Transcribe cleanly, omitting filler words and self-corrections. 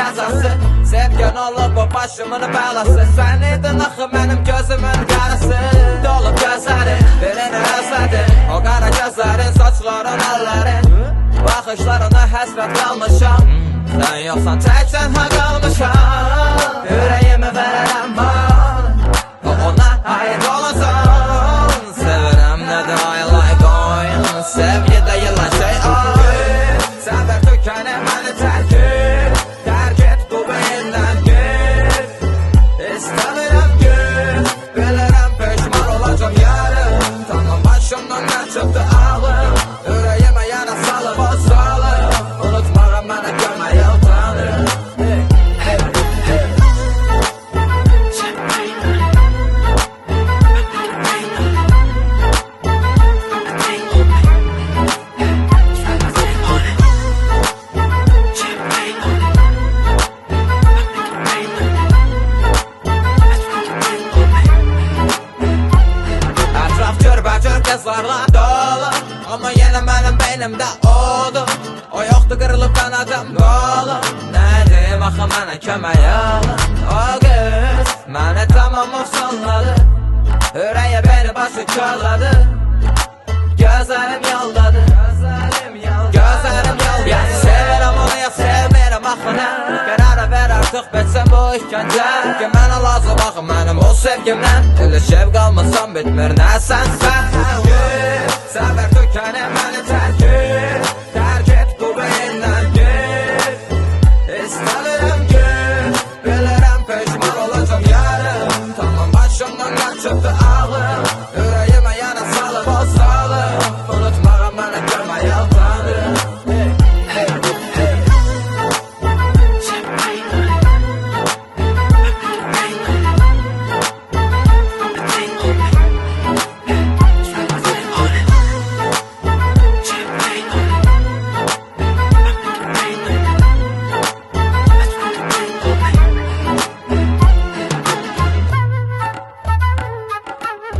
cəzası. Sevgən olub bu başımın bəlası. Sən idin axı mənim gözümün qarası. Dolub gözlərin, birini özlədim. O qara gözlərin, saçların, əllərin, baxışlarına həsrət qalmışam. Sən yoxsan tək tənha qalmışam. Ürəyimi verərəm mən, ona aid olasan. Sevirəm nədir I like oyun. Sevgi deyilən şey oyun. Səbir tükənir məni tərk et. Tərk et bu beyindən git. İstəmirəm git. Bilirəm peşman olacam yarın. Tamam başımdan nə çıxdı ağlım. Ürəyimə yana salıb o salım. Unutmağım mənə görməyə utanırım. Ətraf cürbəcür qızlarla dolu. Amma yenə mənim beynimdə oldu. O yoxdur qırılıb qanadım qolu. Nədim axı mənə kömək alın. O qız mənə tamam ofsanladı. Ürəyə beni başı körladı. Gözlərim yoldadı. Gözlərim yoldadı. Ya sevirəm onu ya sevmirəm axı nə. Qərara ver artıq bitsin bu işgəncə. Ki mənə lazım axı mənim o sevgimdən. Elə şev qalmasam bitmir nə sən. Səbir tükənir məni tərk